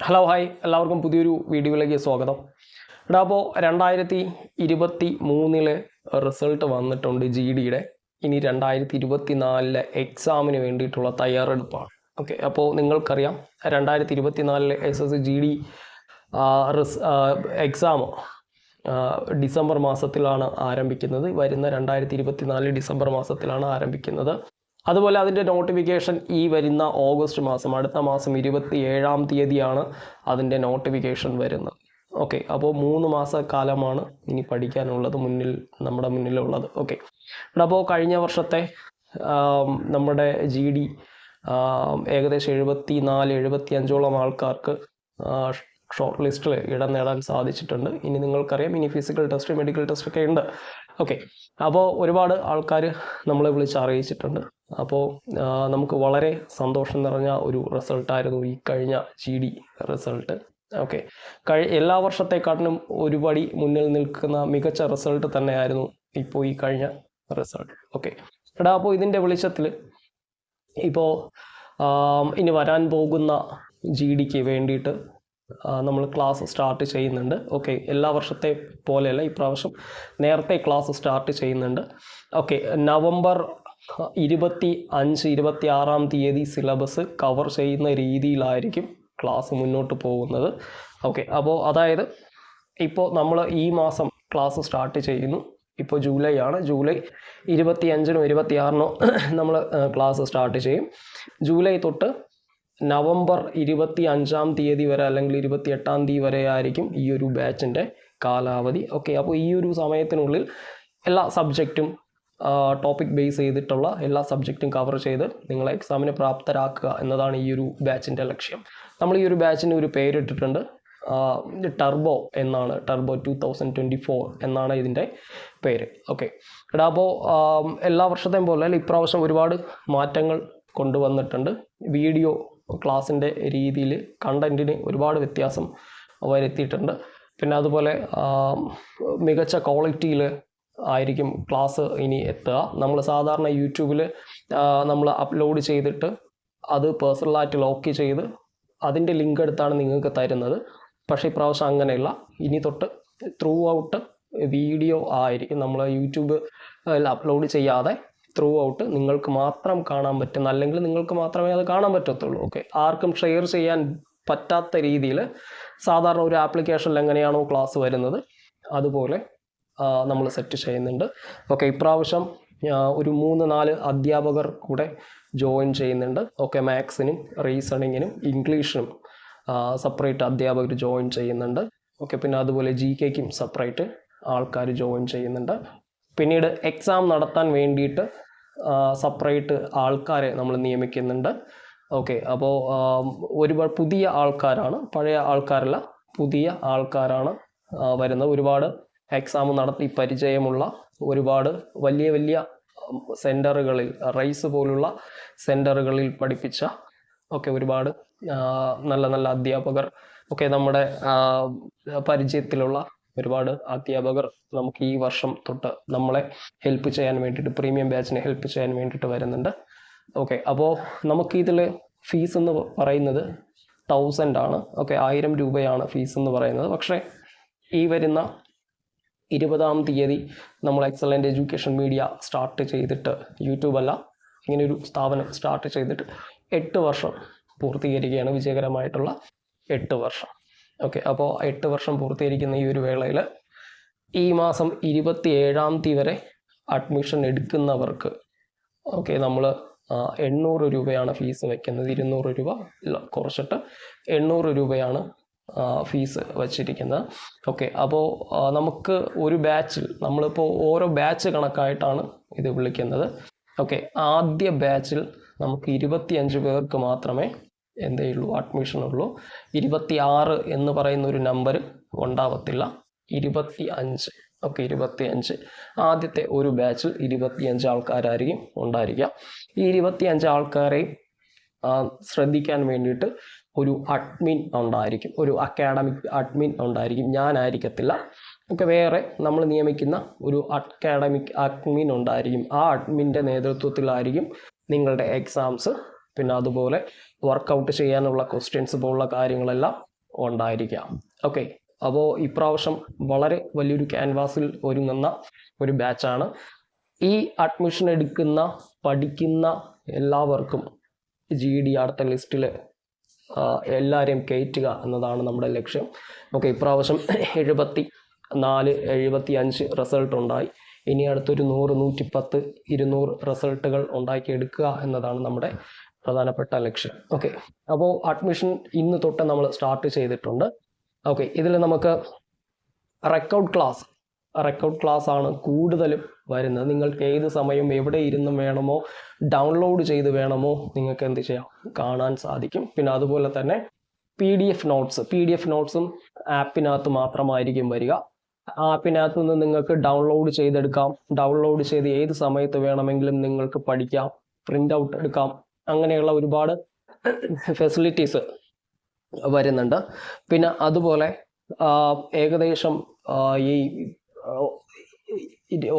Hello hi എല്ലാവർക്കും പുതിയൊരു വീഡിയോയിലേക്ക് സ്വാഗതം. അപ്പോൾ 2023 റിസൾട്ട് വന്നിട്ടുണ്ട് GDയുടെ. ഇനി 2024 എക്സാമിന് വേണ്ടിയിട്ടുള്ള തയ്യാറെടുപ്പാണ്. ഓക്കെ, അപ്പോൾ നിങ്ങൾക്കറിയാം 2024 SSC GD എക്സാം ഡിസംബർ മാസത്തിലാണ് ആരംഭിക്കുന്നത്. വരുന്ന 2024 ഡിസംബർ മാസത്തിലാണ് ആരംഭിക്കുന്നത്. അതുപോലെ അതിൻ്റെ നോട്ടിഫിക്കേഷൻ ഈ വരുന്ന ഓഗസ്റ്റ് മാസം, അടുത്ത മാസം 27-ാം തീയതിയാണ് അതിൻ്റെ നോട്ടിഫിക്കേഷൻ വരുന്നത്. ഓക്കെ, അപ്പോൾ 3 മാസക്കാലമാണ് ഇനി പഠിക്കാനുള്ളത് നമ്മുടെ മുന്നിലുള്ളത്. ഓക്കെ, അപ്പോൾ കഴിഞ്ഞ വർഷത്തെ നമ്മുടെ GD ഏകദേശം 74-75ഓളം ആൾക്കാർക്ക് ഷോർട്ട് ലിസ്റ്റിൽ ഇടം നേടാൻ സാധിച്ചിട്ടുണ്ട്. ഇനി നിങ്ങൾക്കറിയാം, ഇനി ഫിസിക്കൽ ടെസ്റ്റ്, മെഡിക്കൽ ടെസ്റ്റ് ഒക്കെ ഉണ്ട്. ഓക്കെ, അപ്പോൾ ഒരുപാട് ആൾക്കാർ നമ്മളെ വിളിച്ച് അറിയിച്ചിട്ടുണ്ട്. അപ്പോൾ നമുക്ക് വളരെ സന്തോഷം നിറഞ്ഞ ഒരു റിസൾട്ടായിരുന്നു ഈ കഴിഞ്ഞ GD റിസൾട്ട്. ഓക്കെ, എല്ലാ വർഷത്തെക്കാട്ടിലും ഒരുപടി മുന്നിൽ നിൽക്കുന്ന മികച്ച റിസൾട്ട് തന്നെയായിരുന്നു ഇപ്പോൾ ഈ കഴിഞ്ഞ റിസൾട്ട്. ഓക്കെ, അപ്പോൾ ഇതിൻ്റെ വെളിച്ചത്തിൽ ഇപ്പോൾ ഇനി വരാൻ പോകുന്ന GDക്ക് വേണ്ടിയിട്ട് നമ്മൾ ക്ലാസ് സ്റ്റാർട്ട് ചെയ്യുന്നുണ്ട്. ഓക്കെ, എല്ലാ വർഷത്തെ പോലെയല്ല, ഇപ്രാവശ്യം നേരത്തെ ക്ലാസ് സ്റ്റാർട്ട് ചെയ്യുന്നുണ്ട്. ഓക്കെ, നവംബർ 25-26-ാം തീയതി സിലബസ് കവർ ചെയ്യുന്ന രീതിയിലായിരിക്കും ക്ലാസ് മുന്നോട്ട് പോകുന്നത്. ഓക്കെ, അപ്പോൾ അതായത് ഇപ്പോൾ നമ്മൾ ഈ മാസം ക്ലാസ് സ്റ്റാർട്ട് ചെയ്യുന്നു. ഇപ്പോൾ ജൂലൈ ആണ്. ജൂലൈ 25-നോ 26-നോ നമ്മൾ ക്ലാസ് സ്റ്റാർട്ട് ചെയ്യും. ജൂലൈ തൊട്ട് നവംബർ 25-ാം തീയതി വരെ അല്ലെങ്കിൽ 28-ാം തീയതി വരെ ആയിരിക്കും ഈ ഒരു ബാച്ചിൻ്റെ കാലാവധി. ഓക്കെ, അപ്പോൾ ഈ ഒരു സമയത്തിനുള്ളിൽ എല്ലാ സബ്ജക്റ്റും ടോപ്പിക് ബേസ് ചെയ്തിട്ടുള്ള എല്ലാ സബ്ജക്റ്റും കവർ ചെയ്ത് നിങ്ങളെ എക്സാമിന് പ്രാപ്തരാക്കുക എന്നതാണ് ഈ ഒരു ബാച്ചിൻ്റെ ലക്ഷ്യം. നമ്മൾ ഈ ഒരു ബാച്ചിന് ഒരു പേരിട്ടിട്ടുണ്ട്, ടർബോ എന്നാണ്. ടർബോ 2024 എന്നാണ് ഇതിൻ്റെ പേര്. ഓക്കെ, അപ്പോൾ എല്ലാ വർഷത്തെയും പോലെ ഇപ്രാവശ്യം ഒരുപാട് മാറ്റങ്ങൾ കൊണ്ടുവന്നിട്ടുണ്ട്. വീഡിയോ ക്ലാസ്സിൻ്റെ രീതിയിൽ കണ്ടൻറ്റിന് ഒരുപാട് വ്യത്യാസം വരുത്തിയിട്ടുണ്ട്. പിന്നെ അതുപോലെ മികച്ച ക്വാളിറ്റിയിൽ ആയിരിക്കും ക്ലാസ് ഇനി എത്തുക. നമ്മൾ സാധാരണ യൂട്യൂബിൽ നമ്മൾ അപ്ലോഡ് ചെയ്തിട്ട് അത് പേഴ്സണലായിട്ട് ലോക്ക് ചെയ്ത് അതിൻ്റെ ലിങ്ക് എടുത്താണ് നിങ്ങൾക്ക് തരുന്നത്. പക്ഷേ ഇപ്രാവശ്യം അങ്ങനെയല്ല. ഇനി തൊട്ട് ത്രൂ ഔട്ട് വീഡിയോ ആയിരിക്കും. നമ്മൾ യൂട്യൂബിൽ അപ്ലോഡ് ചെയ്യാതെ ത്രൂ ഔട്ട് നിങ്ങൾക്ക് മാത്രം കാണാൻ പറ്റുന്ന, അല്ലെങ്കിൽ നിങ്ങൾക്ക് മാത്രമേ അത് കാണാൻ പറ്റത്തുള്ളൂ. ഓക്കെ, ആർക്കും ഷെയർ ചെയ്യാൻ പറ്റാത്ത രീതിയിൽ സാധാരണ ഒരു ആപ്ലിക്കേഷനിൽ എങ്ങനെയാണോ ക്ലാസ് വരുന്നത് അതുപോലെ നമ്മൾ സെറ്റ് ചെയ്യുന്നുണ്ട്. ഓക്കെ, ഇപ്രാവശ്യം ഒരു 3-4 അധ്യാപകർ കൂടെ ജോയിൻ ചെയ്യുന്നുണ്ട്. ഓക്കെ, മാത്സിനും റീസണിങ്ങിനും ഇംഗ്ലീഷിനും സെപ്പറേറ്റ് അധ്യാപകർ ജോയിൻ ചെയ്യുന്നുണ്ട്. ഓക്കെ, പിന്നെ അതുപോലെ GKക്കും സെപ്പറേറ്റ് ആൾക്കാർ ജോയിൻ ചെയ്യുന്നുണ്ട്. പിന്നീട് എക്സാം നടത്താൻ വേണ്ടിയിട്ട് സെപ്പറേറ്റ് ആൾക്കാരെ നമ്മൾ നിയമിക്കുന്നുണ്ട്. ഓക്കെ, അപ്പോൾ ഒരുപാട് പുതിയ ആൾക്കാരാണ്, പഴയ ആൾക്കാരല്ല, പുതിയ ആൾക്കാരാണ് വരുന്നത്. ഒരുപാട് എക്സാം നടത്തി പരിചയമുള്ള, ഒരുപാട് വലിയ വലിയ സെൻറ്ററുകളിൽ, റൈസ് പോലുള്ള സെൻറ്ററുകളിൽ പഠിപ്പിച്ച ഒരുപാട് നല്ല നല്ല അധ്യാപകർ, നമ്മുടെ പരിചയത്തിലുള്ള ഒരുപാട് അധ്യാപകർ നമുക്ക് ഈ വർഷം തൊട്ട് നമ്മളെ ഹെൽപ്പ് ചെയ്യാൻ വേണ്ടിയിട്ട്, പ്രീമിയം ബാച്ചിനെ ഹെൽപ്പ് ചെയ്യാൻ വേണ്ടിയിട്ട് വരുന്നുണ്ട്. ഓക്കെ, അപ്പോൾ നമുക്കിതിൽ ഫീസ് എന്ന് പറയുന്നത് 1000 ആണ്. ഓക്കെ, 1000 രൂപയാണ് ഫീസ് എന്ന് പറയുന്നത്. പക്ഷേ ഈ വരുന്ന 20-ാം തീയതി നമ്മൾ എക്സലൻ്റ് എഡ്യൂക്കേഷൻ മീഡിയ സ്റ്റാർട്ട് ചെയ്തിട്ട്, യൂട്യൂബല്ല, ഇങ്ങനെയൊരു സ്ഥാപനം സ്റ്റാർട്ട് ചെയ്തിട്ട് 8 വർഷം പൂർത്തീകരിക്കുകയാണ്. വിജയകരമായിട്ടുള്ള 8 വർഷം. ഓക്കെ, അപ്പോൾ 8 വർഷം പൂർത്തീകരിക്കുന്ന ഈ ഒരു വേളയിൽ ഈ മാസം 27-ാം തീയതി വരെ അഡ്മിഷൻ എടുക്കുന്നവർക്ക് നമ്മൾ 800 രൂപയാണ് ഫീസ് വയ്ക്കുന്നത്. 200 രൂപ കുറച്ചിട്ട് 800 രൂപയാണ് ഫീസ് വച്ചിരിക്കുന്നത്. ഓക്കെ, അപ്പോൾ നമുക്ക് ഒരു ബാച്ചിൽ, നമ്മളിപ്പോൾ ഓരോ ബാച്ച് കണക്കായിട്ടാണ് ഇത് വിളിക്കുന്നത്. ഓക്കെ, ആദ്യ ബാച്ചിൽ നമുക്ക് 25 പേർക്ക് മാത്രമേ അഡ്മിഷൻ ഉള്ളൂ. 26 എന്ന് പറയുന്ന ഒരു നമ്പർ ഉണ്ടാവത്തില്ല. 25. ഓക്കെ, 25 ആദ്യത്തെ ഒരു ബാച്ചിൽ 25 ആൾക്കാരായിരിക്കും ഉണ്ടായിരിക്കുക. ഈ 25 ആൾക്കാരെ ശ്രദ്ധിക്കാൻ വേണ്ടിയിട്ട് ഒരു അഡ്മിൻ ഉണ്ടായിരിക്കും, ഒരു അക്കാഡമിക് അഡ്മിൻ ഉണ്ടായിരിക്കും. ഞാനായിരിക്കത്തില്ല. ഓക്കെ, വേറെ നമ്മൾ നിയമിക്കുന്ന ഒരു അക്കാഡമിക് അഡ്മിൻ ഉണ്ടായിരിക്കും. ആ അഡ്മിൻ്റെ നേതൃത്വത്തിലായിരിക്കും നിങ്ങളുടെ എക്സാംസ്, പിന്നെ അതുപോലെ വർക്കൗട്ട് ചെയ്യാനുള്ള ക്വസ്റ്റ്യൻസ് പോലുള്ള കാര്യങ്ങളെല്ലാം ഉണ്ടായിരിക്കാം. ഓക്കെ, അപ്പോൾ ഇപ്രാവശ്യം വളരെ വലിയൊരു ക്യാൻവാസിൽ ഒരുങ്ങുന്ന ഒരു ബാച്ചാണ്. ഈ അഡ്മിഷൻ എടുക്കുന്ന പഠിക്കുന്ന എല്ലാവർക്കും GD അടുത്ത ലിസ്റ്റിൽ എല്ലാവരെയും കയറ്റുക എന്നതാണ് നമ്മുടെ ലക്ഷ്യം. ഓക്കെ, ഇപ്രാവശ്യം 74-75 റിസൾട്ട് ഉണ്ടായി. ഇനി അടുത്തൊരു 100, 110, 200 റിസൾട്ടുകൾ ഉണ്ടാക്കിയെടുക്കുക എന്നതാണ് നമ്മുടെ പ്രധാനപ്പെട്ട ലക്ഷ്യം. ഓക്കെ, അപ്പോൾ അഡ്മിഷൻ ഇന്ന് തൊട്ട് നമ്മൾ സ്റ്റാർട്ട് ചെയ്തിട്ടുണ്ട്. ഓക്കെ, ഇതിൽ നമുക്ക് റെക്കോർഡ് ക്ലാസ് ആണ് കൂടുതലും വരുന്നത്. നിങ്ങൾക്ക് ഏത് സമയം എവിടെ ഇരുന്നും വേണമോ ഡൗൺലോഡ് ചെയ്ത് വേണമോ നിങ്ങൾക്ക് എന്ത് ചെയ്യാം, കാണാൻ സാധിക്കും. പിന്നെ അതുപോലെ തന്നെ PDF നോട്ട്സും ആപ്പിനകത്ത് മാത്രമായിരിക്കും വരിക. ആപ്പിനകത്ത് നിന്ന് നിങ്ങൾക്ക് ഡൗൺലോഡ് ചെയ്തെടുക്കാം. ഡൗൺലോഡ് ചെയ്ത് ഏത് സമയത്ത് വേണമെങ്കിലും നിങ്ങൾക്ക് പഠിക്കാം, പ്രിൻ്റ് ഔട്ട് എടുക്കാം. അങ്ങനെയുള്ള ഒരുപാട് ഫെസിലിറ്റീസ് വരുന്നുണ്ട്. പിന്നെ അതുപോലെ ഏകദേശം ഈ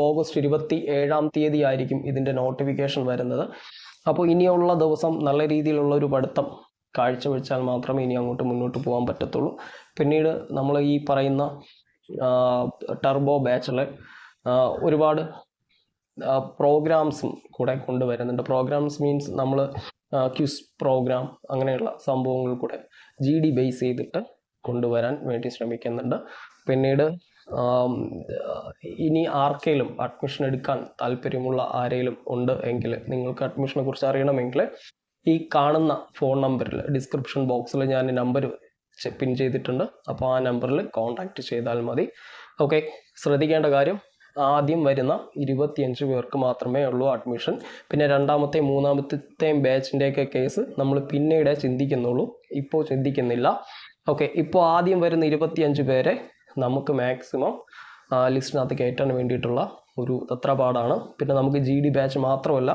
ഓഗസ്റ്റ് 27-ാം തീയതി ആയിരിക്കും ഇതിൻ്റെ നോട്ടിഫിക്കേഷൻ വരുന്നത്. അപ്പോൾ ഇനിയുള്ള ദിവസം നല്ല രീതിയിലുള്ള ഒരു പഠിത്തം കാഴ്ചവെച്ചാൽ മാത്രമേ ഇനി അങ്ങോട്ട് മുന്നോട്ട് പോകാൻ പറ്റത്തുള്ളൂ. പിന്നീട് നമ്മൾ ഈ പറയുന്ന ടർബോ ബാച്ചിൽ ഒരുപാട് പ്രോഗ്രാംസും കൂടെ കൊണ്ടുവരുന്നുണ്ട്. പ്രോഗ്രാംസ് മീൻസ് നമ്മൾ ക്വിസ് പ്രോഗ്രാം അങ്ങനെയുള്ള സംഭവങ്ങൾ കൂടെ GD ബേസ് ചെയ്തിട്ട് കൊണ്ടുവരാൻ വേണ്ടി ശ്രമിക്കുന്നുണ്ട്. പിന്നീട് ഇനി ആർക്കെങ്കിലും അഡ്മിഷൻ എടുക്കാൻ താല്പര്യമുള്ള ആരെങ്കിലും ഉണ്ട് എങ്കിൽ, നിങ്ങൾക്ക് അഡ്മിഷനെ കുറിച്ച് അറിയണമെങ്കിൽ ഈ കാണുന്ന ഫോൺ നമ്പറിൽ ഡിസ്ക്രിപ്ഷൻ ബോക്സിൽ ഞാൻ നമ്പർ പിൻ ചെയ്തിട്ടുണ്ട്. അപ്പോൾ ആ നമ്പറിൽ കോൺടാക്റ്റ് ചെയ്താൽ മതി. ഓക്കെ, ശ്രദ്ധിക്കേണ്ട കാര്യം, ആദ്യം വരുന്ന 25 പേർക്ക് മാത്രമേ ഉള്ളൂ അഡ്മിഷൻ. പിന്നെ രണ്ടാമത്തെയും മൂന്നാമത്തെയും ബാച്ചിൻ്റെയൊക്കെ കേസ് നമ്മൾ പിന്നീടേ ചിന്തിക്കുന്നുള്ളൂ, ഇപ്പോൾ ചിന്തിക്കുന്നില്ല. ഓക്കെ, ഇപ്പോൾ ആദ്യം വരുന്ന 25 പേരെ നമുക്ക് മാക്സിമം ലിസ്റ്റിനകത്ത് കയറ്റാൻ വേണ്ടിയിട്ടുള്ള ഒരു തത്രപ്പാടാണ്. പിന്നെ നമുക്ക് GD ബാച്ച് മാത്രമല്ല,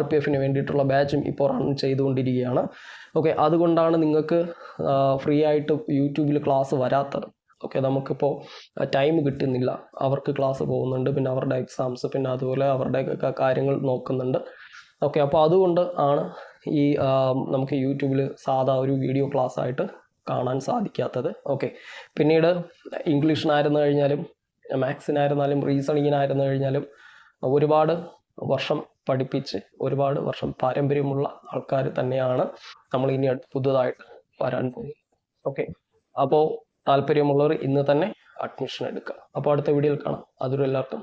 RPFന് വേണ്ടിയിട്ടുള്ള ബാച്ചും ഇപ്പോൾ റൺ ചെയ്തുകൊണ്ടിരിക്കുകയാണ്. ഓക്കെ, അതുകൊണ്ടാണ് നിങ്ങൾക്ക് ഫ്രീ ആയിട്ട് യൂട്യൂബിൽ ക്ലാസ് വരാത്തത്. ഓക്കെ, നമുക്കിപ്പോൾ ടൈം കിട്ടുന്നില്ല. അവർക്ക് ക്ലാസ് പോകുന്നുണ്ട്, പിന്നെ അവരുടെ എക്സാംസ്, പിന്നെ അതുപോലെ അവരുടെ കാര്യങ്ങൾ നോക്കുന്നുണ്ട്. ഓക്കെ, അപ്പോൾ അതുകൊണ്ട് ആണ് ഈ നമുക്ക് യൂട്യൂബിൽ സാധാ ഒരു വീഡിയോ ക്ലാസ് ആയിട്ട് കാണാൻ സാധിക്കാത്തത്. ഓക്കെ, പിന്നീട് ഇംഗ്ലീഷിനായിരുന്നു കഴിഞ്ഞാലും മാത്സിനായിരുന്നാലും റീസണിങ്ങിനായിരുന്നു കഴിഞ്ഞാലും ഒരുപാട് വർഷം പഠിപ്പിച്ച് ഒരുപാട് വർഷം പാരമ്പര്യമുള്ള ആൾക്കാർ തന്നെയാണ് നമ്മൾ ഇനി പുതുതായിട്ട് വരാൻ പോകുന്നത്. ഓക്കെ, അപ്പോൾ താല്പര്യമുള്ളവർ ഇന്ന് തന്നെ അഡ്മിഷൻ എടുക്കുക. അപ്പോൾ അടുത്ത വീഡിയോയിൽ കാണാം. അതുവരെ എല്ലാവർക്കും